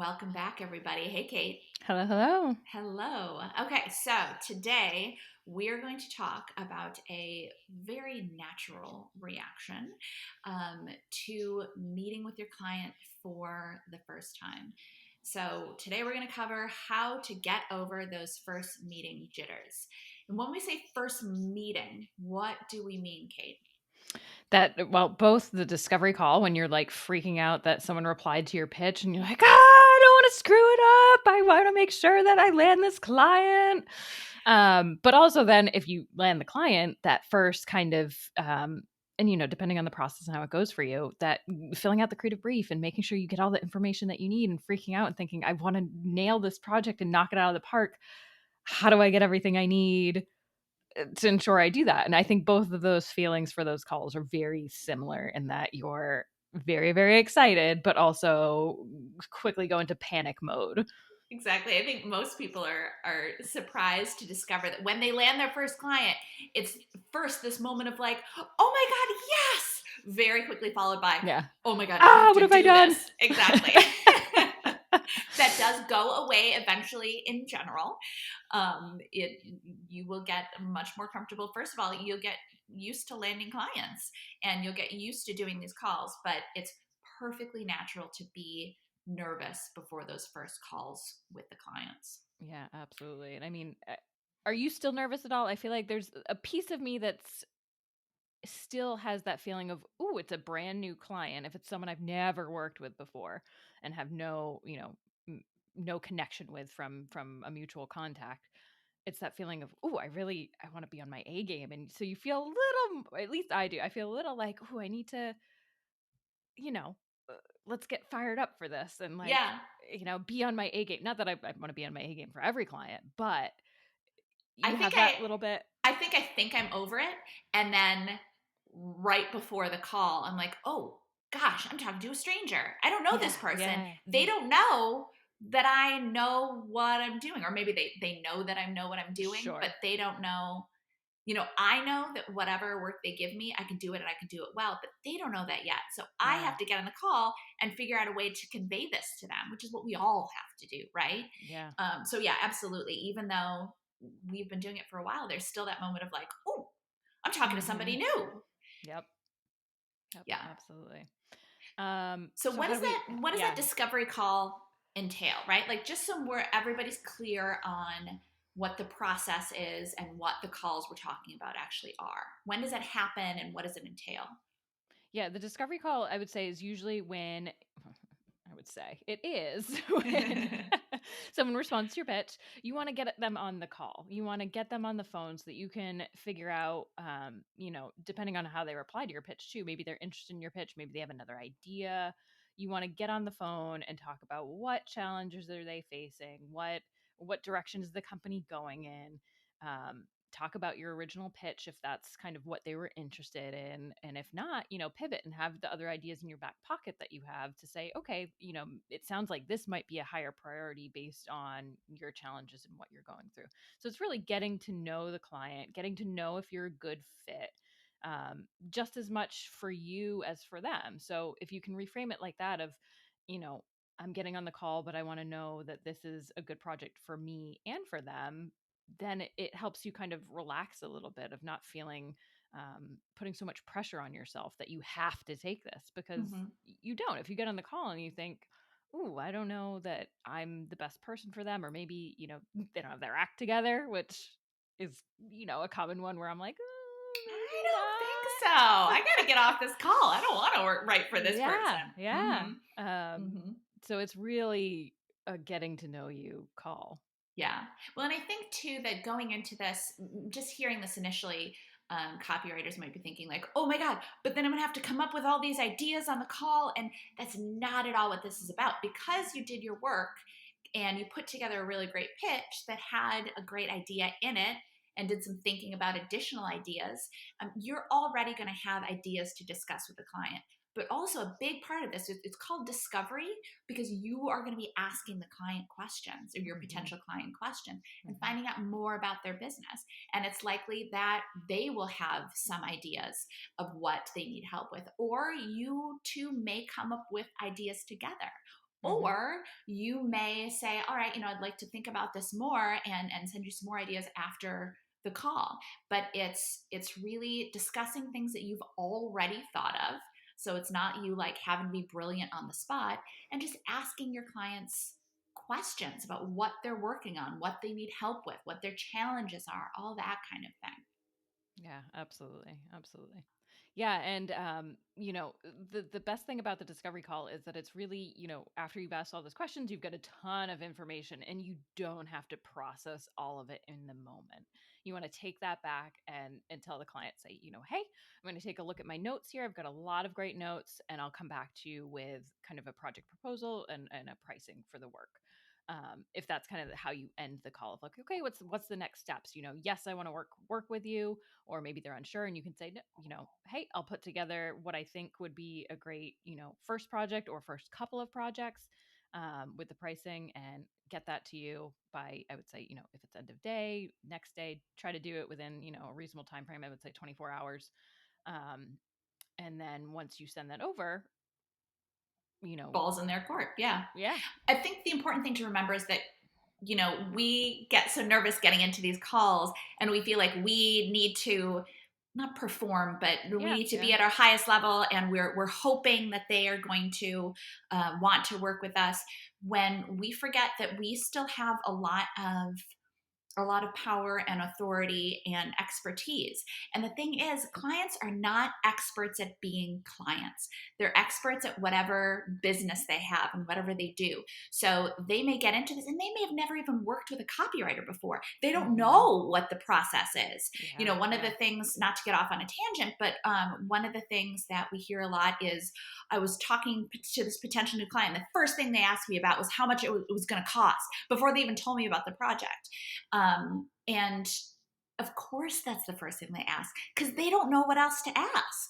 Welcome back, everybody. Hey, Kate. Hello, hello. Hello. Okay, so today we're going to talk about a very natural reaction to meeting with your client for the first time. So today we're going to cover how to get over those first meeting jitters. And when we say first meeting, what do we mean, Kate? Both the discovery call when you're like freaking out that someone replied to your pitch and you're like, I don't want to screw it up. I want to make sure that I land this client. But also then if you land the client, that first kind of, and depending on the process and how it goes for you, that filling out the creative brief and making sure you get all the information that you need and freaking out and thinking, I want to nail this project and knock it out of the park. How do I get everything I need to ensure I do that? And I think both of those feelings for those calls are very similar in that you're very, very excited, but also quickly go into panic mode. Exactly. I think most people are surprised to discover that when they land their first client, it's first this moment of like, oh my God, yes! Very quickly followed by, Yeah. oh my God, I have What to have I do done? this. Exactly. That does go away eventually in general. You will get much more comfortable. First of all, you'll get used to landing clients and you'll get used to doing these calls, but it's perfectly natural to be nervous before those first calls with the clients. Yeah, absolutely. And I mean, are you still nervous at all? I feel like there's a piece of me that's still has that feeling of, ooh, it's a brand new client. If it's someone I've never worked with before and have no connection with from a mutual contact, it's that feeling of, ooh, I want to be on my A game. And so you feel a little, at least I do, I feel a little like, ooh, I need to, you know, uh, let's get fired up for this and like, Yeah, be on my A game. Not that I want to be on my A game for every client, but I you think have I that little bit. I think I'm over it. And then right before the call, I'm like, oh gosh, I'm talking to a stranger. I don't know Yeah, this person. yeah, They don't know that I know what I'm doing. Or maybe they know that I know what I'm doing, but sure. they don't know. I know that whatever work they give me, I can do it and I can do it well, but they don't know that yet. So I Yeah, have to get on the call and figure out a way to convey this to them, which is what we all have to do, right? yeah. So yeah, absolutely. Even though we've been doing it for a while, there's still that moment of like, oh, I'm talking to Hmm. somebody new. Yep. Yep, Yeah. absolutely. So So how do we what does that yeah. discovery call entail, right? Like just so where everybody's clear on what the process is and what the calls we're talking about actually are. When does that happen and what does it entail? Yeah, the discovery call I would say is usually when I would say it is when someone responds to your pitch. You want to get them on the call. You want to get them on the phone so that you can figure out, depending on how they reply to your pitch too. Maybe they're interested in your pitch. Maybe they have another idea. You want to get on the phone and talk about what challenges are they facing, what direction is the company going in. Talk about your original pitch if that's kind of what they were interested in, and if not, pivot and have the other ideas in your back pocket that you have to say, okay, it sounds like this might be a higher priority based on your challenges and what you're going through. So it's really getting to know the client, getting to know if you're a good fit, just as much for you as for them. So if you can reframe it like that of, you know I'm getting on the call, but I want to know that this is a good project for me and for them, then it helps you kind of relax a little bit of not feeling, putting so much pressure on yourself that you have to take this, because Mm-hmm. you don't. If you get on the call and you think, "Ooh, I don't know that I'm the best person for them," or maybe they don't have their act together, which is a common one where I'm like, I maybe don't think so. I got to get off this call. I don't want to work right for not. this Yeah, person. yeah. Mm-hmm. Mm-hmm. So it's really a getting to know you call. Yeah. Well, and I think too that going into this, just hearing this initially, copywriters might be thinking like, "Oh my God!" But then I'm gonna have to come up with all these ideas on the call, and that's not at all what this is about. Because you did your work and you put together a really great pitch that had a great idea in it, and did some thinking about additional ideas, you're already going to have ideas to discuss with the client. But also a big part of this, it's called discovery because you are going to be asking the client questions or your Hmm. potential client questions and Hmm. finding out more about their business. And it's likely that they will have some ideas of what they need help with, or you two may come up with ideas together. Mm-hmm. Or you may say, all right, I'd like to think about this more and send you some more ideas after the call. But it's really discussing things that you've already thought of. So it's not you like having to be brilliant on the spot, and just asking your clients questions about what they're working on, what they need help with, what their challenges are, all that kind of thing. Yeah, absolutely. Absolutely. Yeah, and the best thing about the discovery call is that it's really, after you've asked all those questions, you've got a ton of information and you don't have to process all of it in the moment. You want to take that back and tell the client, say, hey, I'm going to take a look at my notes here. I've got a lot of great notes and I'll come back to you with kind of a project proposal and a pricing for the work. If that's kind of how you end the call of like, okay, what's the next steps? Yes, I want to work with you, or maybe they're unsure and you can say, hey, I'll put together what I think would be a great, first project or first couple of projects with the pricing and get that to you by, I would say, if it's end of day, next day, try to do it within, a reasonable time frame. I would say 24 hours. Um, and then once you send that over, you know, Balls in their court. Yeah. yeah, I think the important thing to remember is that, we get so nervous getting into these calls and we feel like we need to not perform, but we yeah, need to yeah. be at our highest level, and we're hoping that they are going to want to work with us, when we forget that we still have a lot of power and authority and expertise. And the thing is, clients are not experts at being clients. They're experts at whatever business they have and whatever they do. So they may get into this and they may have never even worked with a copywriter before. They don't Mm-hmm. know what the process is. Yeah, One of yeah. the things, not to get off on a tangent, but one of the things that we hear a lot is, I was talking to this potential new client. The first thing they asked me about was how much it was going to cost before they even told me about the project. And of course, that's the first thing they ask, because they don't know what else to ask.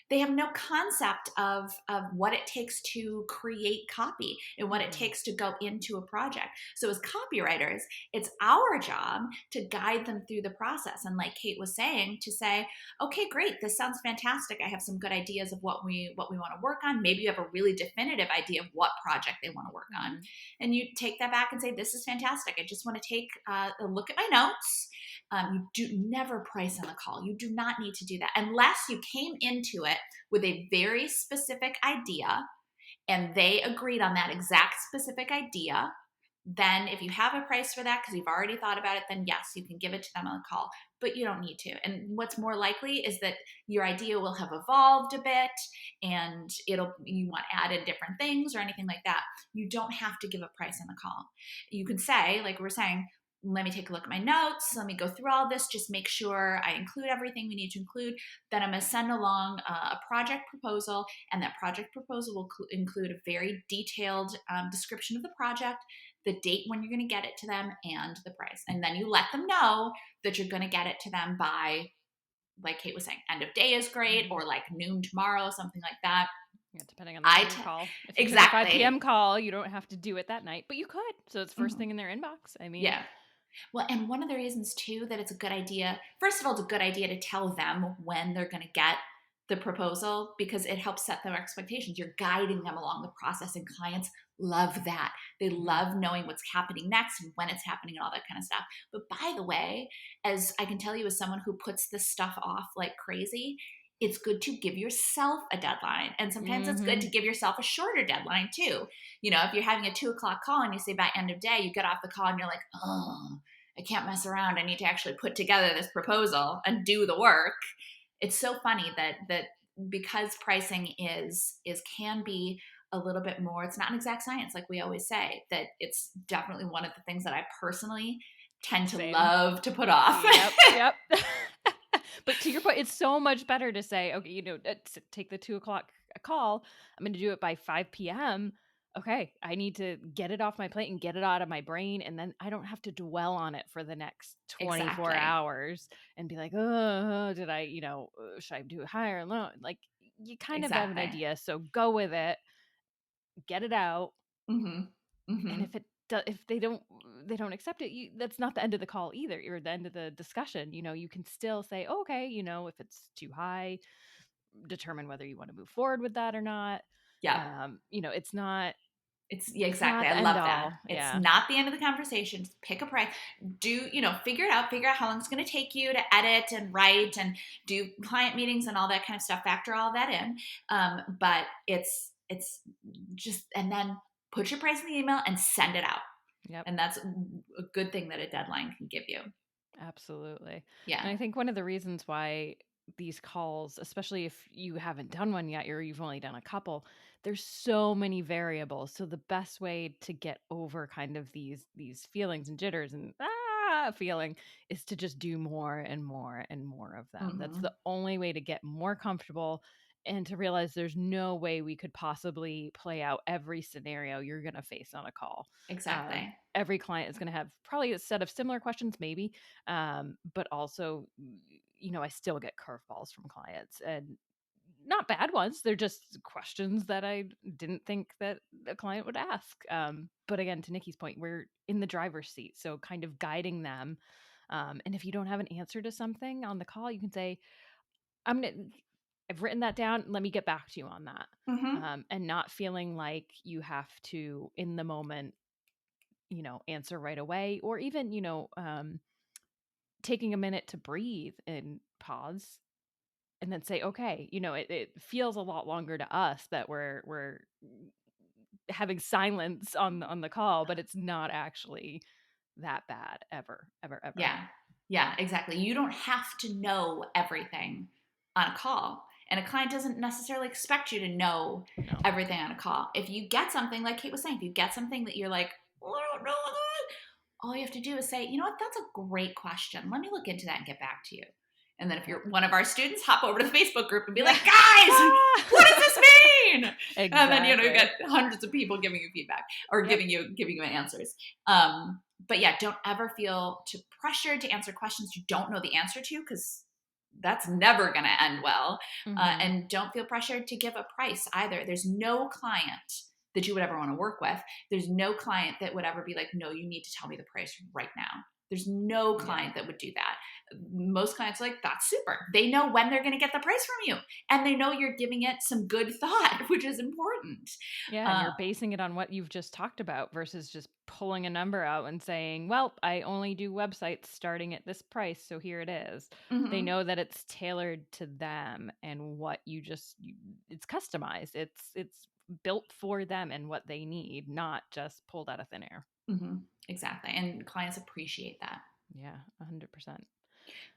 They have no concept of what it takes to create copy and what it Mm-hmm. takes to go into a project. So as copywriters, it's our job to guide them through the process. And like Kate was saying, to say, okay, great, this sounds fantastic. I have some good ideas of what we want to work on. Maybe you have a really definitive idea of what project they want to work on. Mm-hmm. And you take that back and say, this is fantastic. I just want to take a look at my notes. You do never price on the call. You do not need to do that unless you came into it with a very specific idea and they agreed on that exact specific idea. Then if you have a price for that because you've already thought about it, then yes, you can give it to them on the call, but you don't need to. And what's more likely is that your idea will have evolved a bit and you want added different things or anything like that. You don't have to give a price on the call. You can say, like we're saying, let me take a look at my notes. Let me go through all this. Just make sure I include everything we need to include. Then I'm going to send along a project proposal, and that project proposal will include a very detailed description of the project, the date when you're going to get it to them, and the price. And then you let them know that you're going to get it to them by, like Kate was saying, end of day is great, Mm-hmm. or like noon tomorrow, something like that. Yeah, depending on the time of call. If you took a 5 p.m. Exactly. call, you don't have to do it that night, but you could. So it's first Mm-hmm. thing in their inbox. I mean, Yeah. Well, and one of the reasons too that it's a good idea, first of all, it's a good idea to tell them when they're going to get the proposal, because it helps set their expectations. You're guiding them along the process, and clients love that. They mm-hmm. love knowing what's happening next and when it's happening and all that kind of stuff. But by the way, as I can tell you, as someone who puts this stuff off like crazy, it's good to give yourself a deadline. And sometimes it's good Mm-hmm. to give yourself a shorter deadline too. If you're having a 2:00 call and you say by end of day, you get off the call and you're like, oh, I can't mess around. I need to actually put together this proposal and do the work. It's so funny that because pricing can be a little bit more, it's not an exact science, like we always say, that it's definitely one of the things that I personally tend to Same. love to put off. Yep, yep. But to your point, it's so much better to say, okay, take the 2 o'clock call. I'm going to do it by 5 p.m. Okay, I need to get it off my plate and get it out of my brain. And then I don't have to dwell on it for the next 24 Exactly. hours and be like, oh, did I, should I do it higher or low? Like, you kind of have an Exactly. idea. So go with it, get it out. Mm-hmm. And Mm-hmm. if they don't accept it, that's not the end of the call either, or the end of the discussion. You can still say, oh, okay, if it's too high, determine whether you want to move forward with that or not. Yeah. It's not It's not Exactly. the I end love that. all. It's Yeah. not the end of the conversation. Just pick a price. Figure it out. Figure out how long it's going to take you to edit and write and do client meetings and all that kind of stuff. Factor all that in. But it's just, and then put your price in the email and send it out. Yep. And that's a good thing that a deadline can give you. Absolutely. Yeah. And I think one of the reasons why these calls, especially if you haven't done one yet or you've only done a couple, there's so many variables. So the best way to get over kind of these feelings and jitters and feeling is to just do more and more and more of them. That's the only way to get more comfortable and to realize there's no way we could possibly play out every scenario you're going to face on a call. Exactly. Every client is going to have probably a set of similar questions, maybe, but also, I still get curveballs from clients, and not bad ones. They're just questions that I didn't think that a client would ask. But again, to Nikki's point, we're in the driver's seat, so kind of guiding them. And if you don't have an answer to something on the call, you can say, I've written that down. Let me get back to you on that. And not feeling like you have to, in the moment, answer right away, or even, taking a minute to breathe and pause and then say, okay, it feels a lot longer to us that we're having silence on the call, but it's not actually that bad ever, ever, ever. Yeah. Yeah, exactly. You don't have to know everything on a call. And a client doesn't necessarily expect you to know everything on a call. If you get something, like Kate was saying, if you get something that you're like, oh, I don't know that, all you have to do is say, you know what, that's a great question. Let me look into that and get back to you. And then if you're one of our students, hop over to the Facebook group and be like, guys, what does this mean? Exactly. And then, you get hundreds of people giving you feedback or giving you answers. But yeah, don't ever feel too pressured to answer questions you don't know the answer to, because that's never going to end well. And don't feel pressured to give a price either. There's no client that you would ever want to work with. There's no client that would ever be like, no, you need to tell me the price right now. There's no client that would do that. Most clients are like, that's super. They know when they're going to get the price from you, and they know you're giving it some good thought, which is important. Yeah, and you're basing it on what you've just talked about versus just pulling a number out and saying, well, I only do websites starting at this price, so here it is. They know that it's tailored to them and what it's customized. It's built for them and what they need, not just pulled out of thin air. Exactly. And clients appreciate that. Yeah, 100%.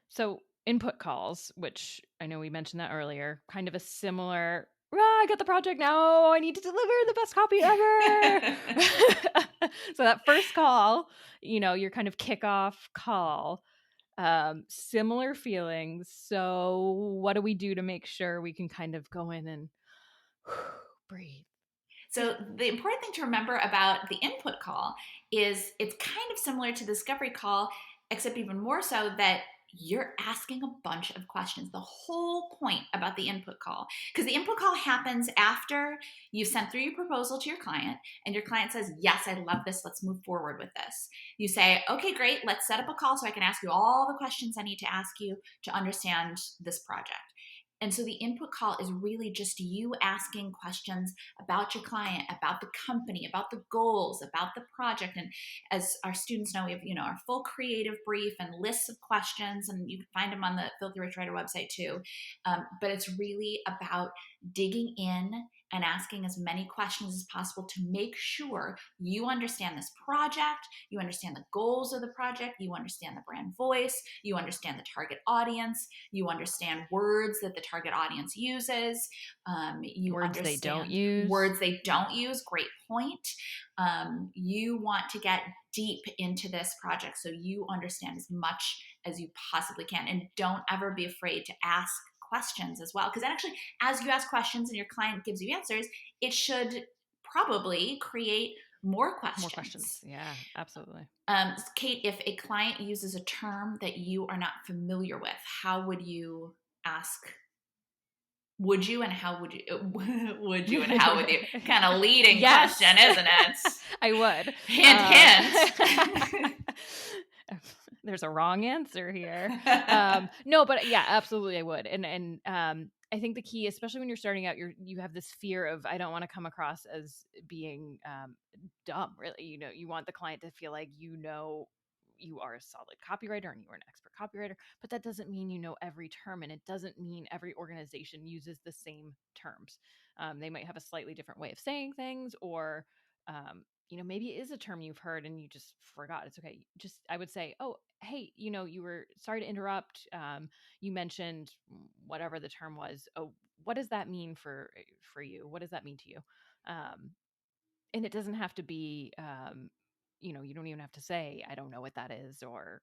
So input calls, which I know we mentioned that earlier, kind of a similar, I got the project now, I need to deliver the best copy ever. So that first call, your kind of kickoff call, similar feelings. So what do we do to make sure we can kind of go in and breathe? So the important thing to remember about the input call is it's kind of similar to the discovery call, except even more so that you're asking a bunch of questions. The whole point about the input call, because the input call happens after you sent through your proposal to your client and your client says, yes, I love this. Let's move forward with this. You say, okay, great. Let's set up a call so I can ask you all the questions I need to ask you to understand this project. And so the input call is really just you asking questions about your client, about the company, about the goals, about the project. And as our students know, we have, our full creative brief and lists of questions, and you can find them on the Filthy Rich Writer website too. But it's really about digging in and asking as many questions as possible to make sure you understand this project, you understand the goals of the project, you understand the brand voice, you understand the target audience, you understand words that the target audience uses, words they don't use. Words they don't use, great point. You want to get deep into this project so you understand as much as you possibly can, and don't ever be afraid to ask questions as well, because actually, as you ask questions and your client gives you answers, it should probably create more questions. Yeah, absolutely. Kate, if a client uses a term that you are not familiar with, how would you ask? Would you and how would you? Would you and how would you? Kind of leading question, isn't it? I would. Hint, hint. there's a wrong answer here. No, but yeah, absolutely I would. And I think the key, especially when you're starting out, you have this fear of, I don't want to come across as being dumb, really. You want the client to feel like you are a solid copywriter and you are an expert copywriter, but that doesn't mean you know every term, and it doesn't mean every organization uses the same terms. They might have a slightly different way of saying things, or maybe it is a term you've heard and you just forgot. It's okay. Just, I would say, oh, hey, you were, sorry to interrupt. You mentioned whatever the term was. Oh, what does that mean for you? What does that mean to you? And it doesn't have to be, you don't even have to say, I don't know what that is, or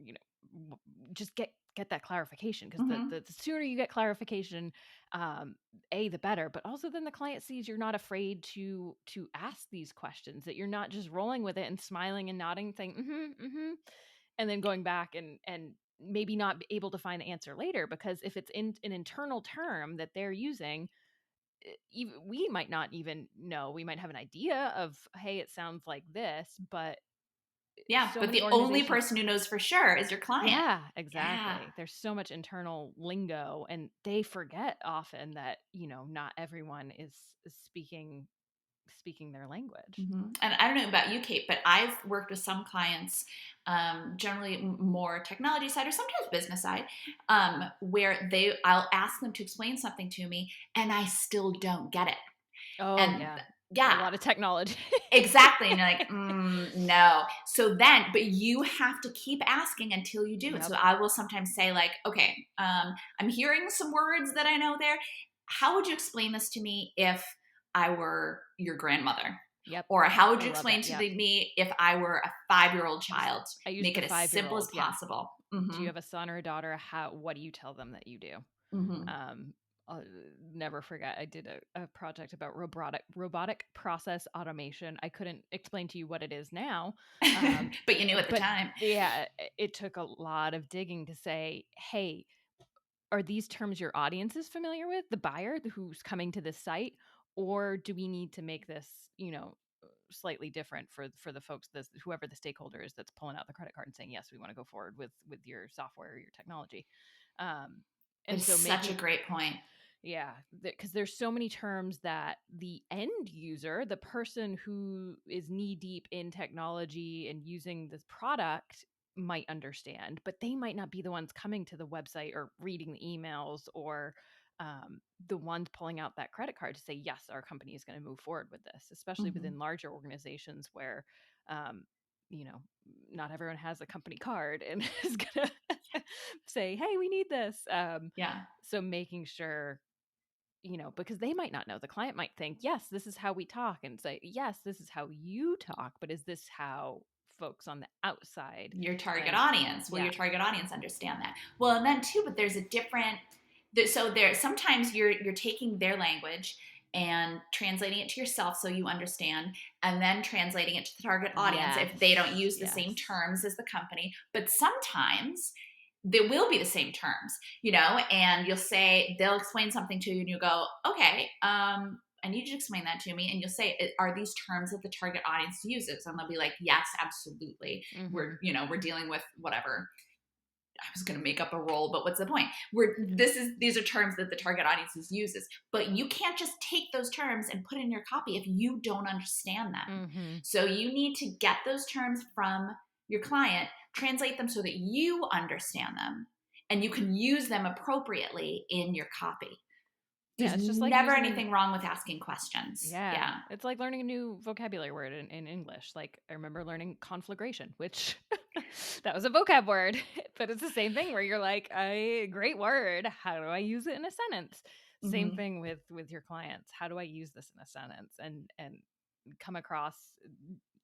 you know just get that clarification, because Hmm. the sooner you get clarification, the better, but also then the client sees you're not afraid to ask these questions, that you're not just rolling with it and smiling and nodding, saying and then going back and maybe not be able to find the answer later, because if it's in an internal term that they're using, even we might not even know. We might have an idea of, hey, it sounds like this, but Yeah, so but many the only organizations. person who knows for sure is your client. Yeah, Yeah. exactly. There's so much internal lingo, and they forget often that, not everyone is speaking their language. And I don't know about you, Kate, but I've worked with some clients, generally more technology side or sometimes business side, where I'll ask them to explain something to me, and I still don't get it. Oh, And yeah. A yeah, lot of technology. exactly. And you're like, no. So then, but you have to keep asking until you do. And Yep. so I will sometimes say, like, okay, I'm hearing some words that I know there. How would you explain this to me if I were your grandmother? Yep. Or how would I you love explain that. to Yep. me if I were a 5-year-old child? I use Make the it as simple as 5-year-old. Yeah. possible. Do you have a son or a daughter? What do you tell them that you do? Hmm. Um, I'll never forget. I did a project about robotic process automation. I couldn't explain to you what it is now, But you knew at the but time. yeah, it took a lot of digging to say, hey, are these terms your audience is familiar with, the buyer who's coming to this site, or do we need to make this, slightly different for the folks, this whoever the stakeholder is that's pulling out the credit card and saying, yes, we want to go forward with your software or your technology. Um, That and is so such a making great point. Yeah, because there's so many terms that the end user, the person who is knee deep in technology and using this product, might understand, but they might not be the ones coming to the website or reading the emails, or the ones pulling out that credit card to say, yes, our company is going to move forward with this, especially Hmm. within larger organizations where, um, you know, not everyone has a company card and is going to say, hey, we need this. Yeah. So making sure, because they might not know. The client might think, yes, this is how we talk, and say, yes, this is how you talk, but is this how folks on the outside? Your target And audience. Will yeah, your target audience understand that? Well, and then too, but there's a different. So there, sometimes you're taking their language and translating it to yourself so you understand, and then translating it to the target audience if they don't yes, use the same yes. terms as the company. But sometimes there will be the same terms, and you'll say they'll explain something to you, and you go, okay, I need you to explain that to me. And you'll say, are these terms that the target audience uses? And they'll be like, yes, absolutely. Mm-hmm. We're dealing with whatever. I was going to make up a role, but what's the point? These are terms that the target audience uses, but you can't just take those terms and put in your copy if you don't understand them. Mm-hmm. So you need to get those terms from your client, translate them so that you understand them, and you can use them appropriately in your copy. Yeah, There's it's just like never using anything wrong with asking questions. yeah, Yeah. it's like learning a new vocabulary word in English. Like, I remember learning conflagration, which that was a vocab word, but it's the same thing where you're like, a great word. How do I use it in a sentence? Same Hmm. thing with your clients. How do I use this in a sentence and come across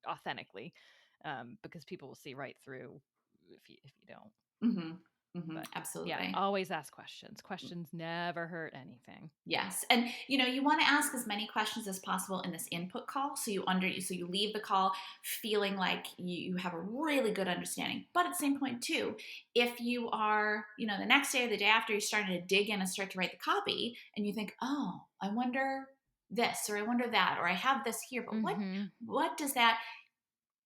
authentically? Because people will see right through if you don't. Hmm. Hmm. But yeah, Absolutely. always ask questions. Questions never hurt anything. Yes. And you want to ask as many questions as possible in this input call so you leave the call feeling like you have a really good understanding. But at the same point too, if you are, the next day or the day after, you're starting to dig in and start to write the copy and you think, "Oh, I wonder this or I wonder that or I have this here, but what Mm-hmm. what does that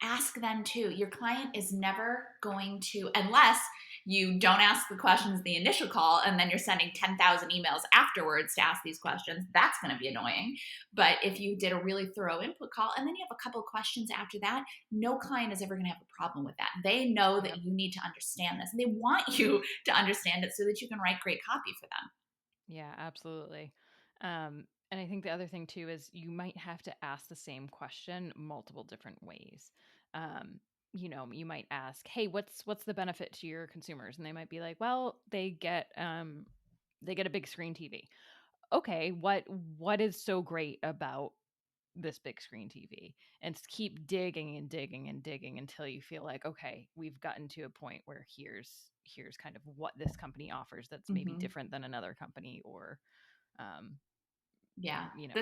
ask them too. Your client is never going to, unless you don't ask the questions in the initial call and then you're sending 10,000 emails afterwards to ask these questions, that's going to be annoying. But if you did a really thorough input call and then you have a couple of questions after that, no client is ever going to have a problem with that. They know that Yep. you need to understand this and they want you to understand it so that you can write great copy for them. Yeah, absolutely. And I think the other thing too is you might have to ask the same question multiple different ways. Um, you might ask, "Hey, what's the benefit to your consumers?" And they might be like, "Well, they get a big screen TV." Okay, what is so great about this big screen TV? And keep digging and digging and digging until you feel like, okay, we've gotten to a point where here's kind of what this company offers that's maybe Mm-hmm. different than another company, or um, Yeah, you know.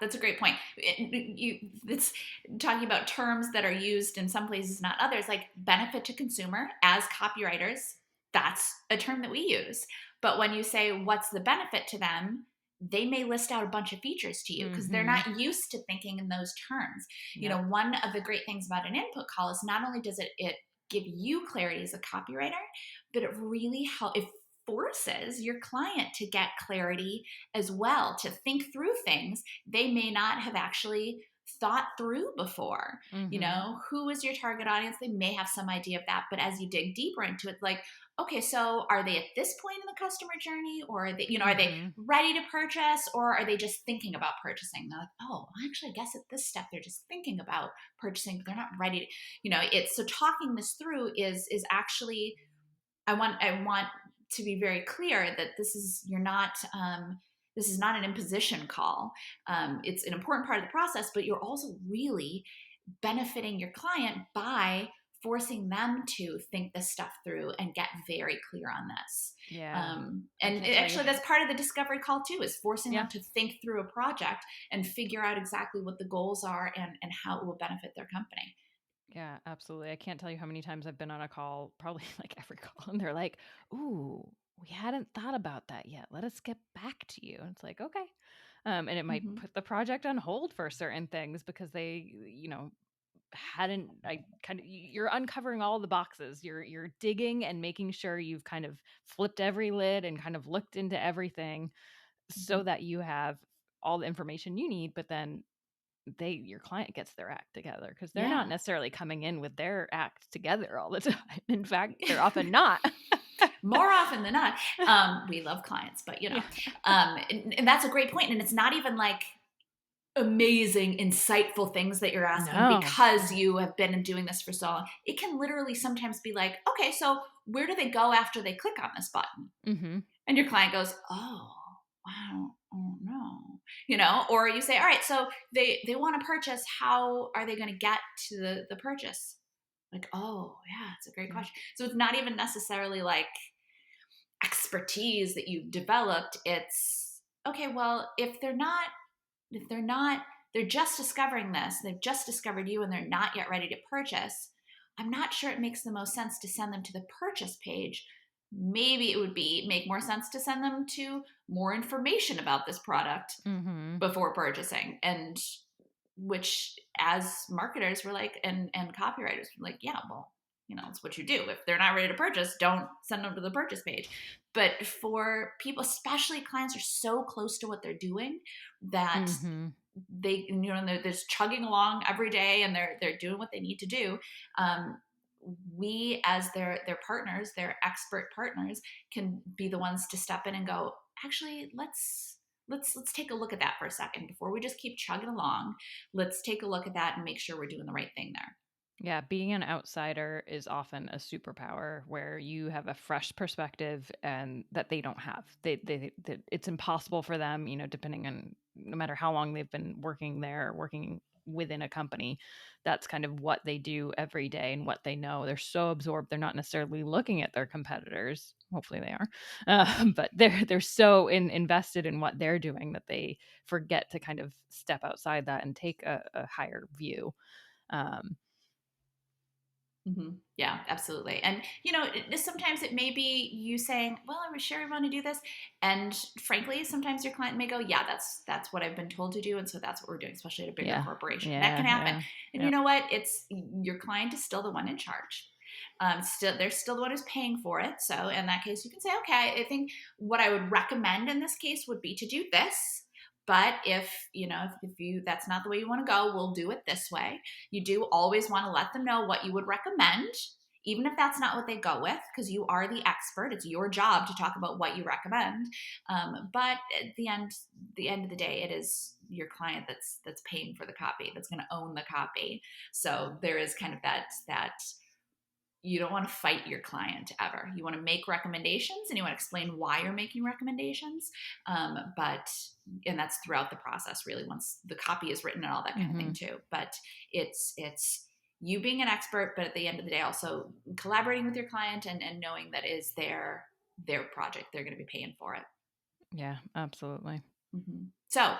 that's a great point. It's talking about terms that are used in some places, not others, like benefit to consumer as copywriters. That's a term that we use. But when you say what's the benefit to them, they may list out a bunch of features to you because they're Mhm. not used to thinking in those terms. Yep. One of the great things about an input call is not only does it give you clarity as a copywriter, but it really helps. It forces your client to get clarity as well, to think through things they may not have actually thought through before. Mhm. Who is your target audience? They may have some idea of that, but as you dig deeper into it, like, okay, so are they at this point in the customer journey, or are they Mhm. ready to purchase, or are they just thinking about purchasing? They're like, oh, actually, I guess at this step they're just thinking about purchasing, but they're not ready to, it's so talking this through is actually, I want to be very clear that this is not an imposition call. It's an important part of the process, but you're also really benefiting your client by forcing them to think this stuff through and get very clear on this. Yeah. I And can't tell you. actually, that's part of the discovery call too, is forcing them Yeah. to think through a project and figure out exactly what the goals are and how it will benefit their company. Yeah, absolutely. I can't tell you how many times I've been on a call, probably like every call, and they're like, "Ooh, we hadn't thought about that yet. Let us get back to you." And it's like, "Okay." And it might Mm-hmm. put the project on hold for certain things because they, hadn't I kind of you're uncovering all the boxes. You're digging and making sure you've kind of flipped every lid and kind of looked into everything Mm-hmm. so that you have all the information you need, but then your client gets their act together because they're not Yeah. necessarily coming in with their act together all the time. In fact, they're often not. More often than not. We love clients, but Yeah. and that's a great point. And it's not even like amazing, insightful things that you're asking No. because you have been doing this for so long. It can literally sometimes be like, okay, so where do they go after they click on this button? Mhm. And your client goes, oh, wow, oh no, or you say, all right, so they want to purchase. How are they going to get to the purchase? Like, oh yeah, it's a great Yeah. question. So it's not even necessarily like expertise that you've developed. It's okay, well, if they're not they're just discovering this, they've just discovered you and they're not yet ready to purchase, I'm not sure it makes the most sense to send them to the purchase page. Maybe it would be make more sense to send them to more information about this product Mhm. before purchasing. And which, as marketers, we're like, and copywriters, we're like, yeah, well, it's what you do. If they're not ready to purchase, don't send them to the purchase page. But for people, especially clients, are so close to what they're doing that Mhm. they're just chugging along every day and they're doing what they need to do. um, we, as their partners, their expert partners, can be the ones to step in and go, actually, let's take a look at that for a second before we just keep chugging along. Let's take a look at that and make sure we're doing the right thing there. Yeah, being an outsider is often a superpower where you have a fresh perspective and that they don't have. It's impossible for them, depending on no matter how long they've been working there, working within a company. That's kind of what they do every day and what they know. They're so absorbed, they're not necessarily looking at their competitors. Hopefully they are, but they're so invested in what they're doing that they forget to kind of step outside that and take a higher view. Um, Yeah, absolutely. And, sometimes it may be you saying, well, I was sure I want to do this. And frankly, sometimes your client may go, yeah, that's what I've been told to do. And so that's what we're doing, especially at a bigger Yeah. corporation. That can Yeah. happen. Yeah. And you Yep. know what? It's your client is still the one in charge. They're still the one who's paying for it. So in that case, you can say, okay, I think what I would recommend in this case would be to do this. But if you that's not the way you want to go, we'll do it this way. You do always want to let them know what you would recommend, even if that's not what they go with, because you are the expert. It's your job to talk about what you recommend. But at the end of the day, it is your client that's paying for the copy, that's going to own the copy. So there is kind of that you don't want to fight your client ever. You want to make recommendations and you want to explain why you're making recommendations. And that's throughout the process, really, once the copy is written and all that kind of thing too. But it's you being an expert, but at the end of the day, also collaborating with your client and knowing that is their project. They're going to be paying for it. Yeah, absolutely. So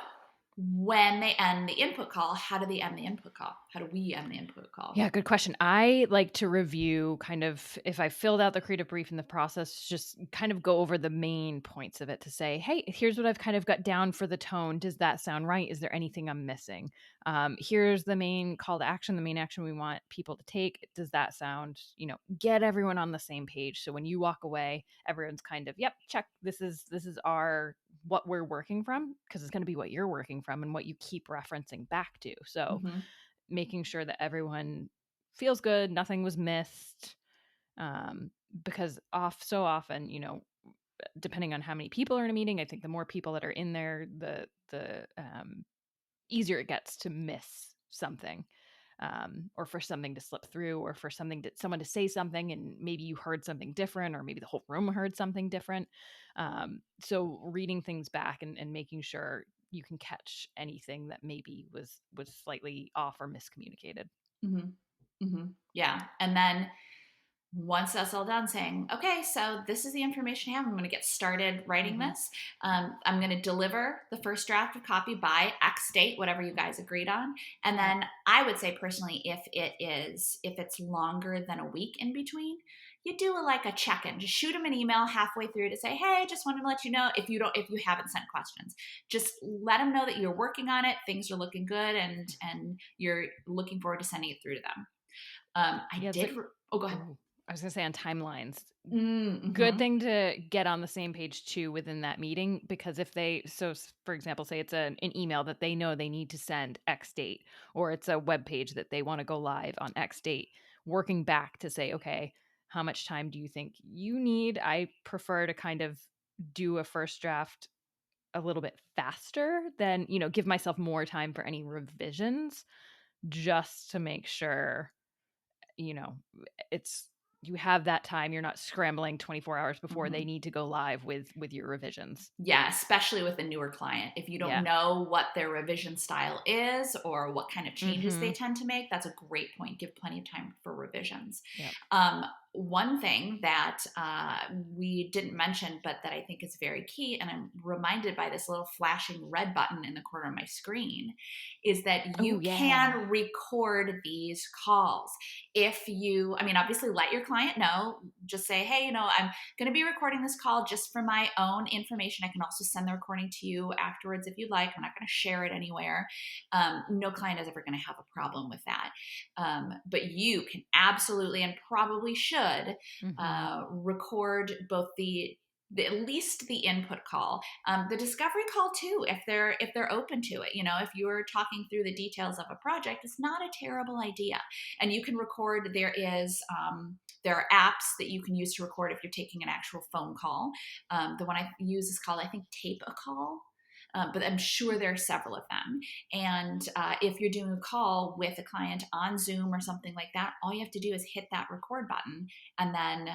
when they end the input call, how do they end the input call? How do we end the input call? Yeah, good question. I like to review kind of if I filled out the creative brief in the process, just kind of go over the main points of it to say, hey, here's what I've kind of got down for the tone. Does that sound right? Is there anything I'm missing? Here's the main call to action, the main action we want people to take. Does that sound, get everyone on the same page. So when you walk away, everyone's kind of, yep, check. This is our what we're working from, because it's going to be what you're working from and what you keep referencing back to. So making sure that everyone feels good, nothing was missed, because so often, depending on how many people are in a meeting, I think the more people that are in there, the easier it gets to miss something, or for something to slip through, or for someone to say something and maybe you heard something different, or maybe the whole room heard something different. So reading things back and making sure you can catch anything that maybe was slightly off or miscommunicated. Yeah. And then once that's all done, saying, okay, so this is the information I have. I'm going to get started writing this. I'm going to deliver the first draft of copy by X date, whatever you guys agreed on. And then I would say personally, if it's longer than a week in between, you do a check-in. Just shoot them an email halfway through to say, hey, just wanted to let you know if you haven't sent questions, just let them know that you're working on it. Things are looking good, and you're looking forward to sending it through to them. Go ahead. I was going to say on timelines, good thing to get on the same page too within that meeting, because for example, say it's an email that they know they need to send X date, or it's a web page that they want to go live on X date, working back to say, okay, how much time do you think you need? I prefer to kind of do a first draft a little bit faster than, give myself more time for any revisions, just to make sure, it's you have that time. You're not scrambling 24 hours before they need to go live with your revisions. Yeah, especially with a newer client. If you don't know what their revision style is or what kind of changes they tend to make, that's a great point. Give plenty of time for revisions. Yep. One thing that we didn't mention, but that I think is very key, and I'm reminded by this little flashing red button in the corner of my screen, is that you can record these calls. Obviously let your client know, just say, hey, I'm going to be recording this call just for my own information. I can also send the recording to you afterwards if you'd like. I'm not going to share it anywhere. No client is ever going to have a problem with that. But you can absolutely, and probably should, record both at least the input call, the discovery call too, if they're open to it. If you're talking through the details of a project, it's not a terrible idea. And you can record. There are apps that you can use to record if you're taking an actual phone call. The one I use is called, I think, Tape a Call. But I'm sure there are several of them. And if you're doing a call with a client on Zoom or something like that, all you have to do is hit that record button, and then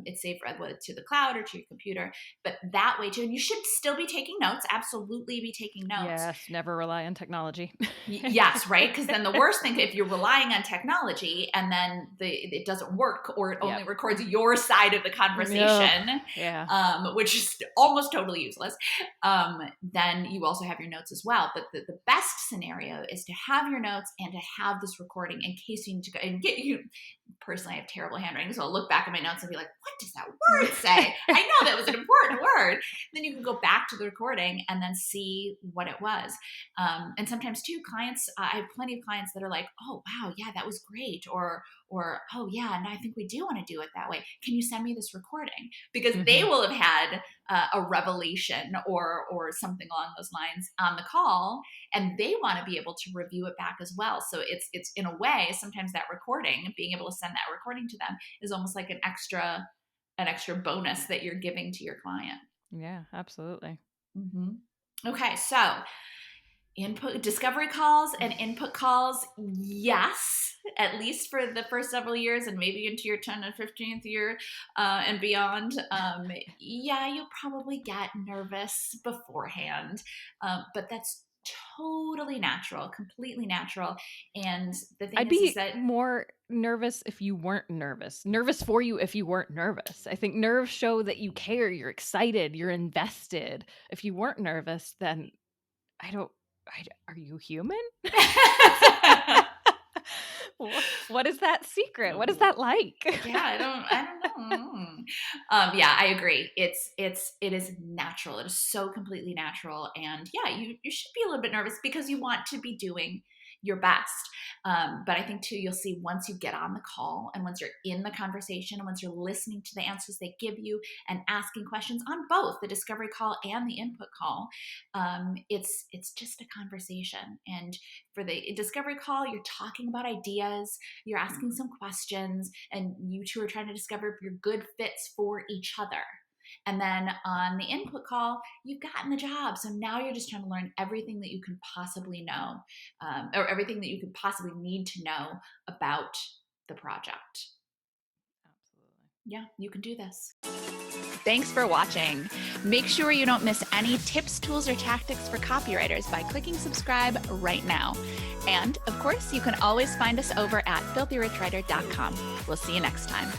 it's saved whether to the cloud or to your computer. But that way too, and you should still be taking notes. Absolutely be taking notes. Yes, never rely on technology. Yes, right? Because then the worst thing, if you're relying on technology and then it doesn't work, or it only records your side of the conversation, which is almost totally useless, then you also have your notes as well. But the best scenario is to have your notes and to have this recording in case you need to go and get you. Personally, I have terrible handwriting, so I'll look back at my notes and be like, what does that word say? I know that was an important word. Then you can go back to the recording and then see what it was. And sometimes too, clients, I have plenty of clients that are like, oh, wow, yeah, that was great. Or, oh yeah, and I think we do want to do it that way. Can you send me this recording? Because they will have had a revelation or something along those lines on the call, and they want to be able to review it back as well. So it's in a way, sometimes that recording, being able to send that recording to them is almost like an extra bonus that you're giving to your client. Yeah, absolutely. Mm-hmm. Okay, so input discovery calls and input calls, yes, at least for the first several years and maybe into your 10th and 15th year and beyond. Yeah, you'll probably get nervous beforehand, but that's totally natural, completely natural. And the thing I'd is be that more nervous if you weren't nervous. Nervous for you if you weren't nervous. I think nerves show that you care, you're excited, you're invested. If you weren't nervous, then are you human? What is that secret? What is that like? Yeah, I don't know. Yeah, I agree. It is natural. It is so completely natural. And yeah, you should be a little bit nervous because you want to be doing your best. But I think too, you'll see once you get on the call and once you're in the conversation and once you're listening to the answers they give you and asking questions on both the discovery call and the input call, it's just a conversation. And for the discovery call, you're talking about ideas, you're asking some questions, and you two are trying to discover if you're good fits for each other. And then on the input call, you've gotten the job. So now you're just trying to learn everything that you can possibly know, or everything that you could possibly need to know about the project. Absolutely. Yeah, you can do this. Thanks for watching. Make sure you don't miss any tips, tools, or tactics for copywriters by clicking subscribe right now. And of course, you can always find us over at filthyricwriter.com. We'll see you next time.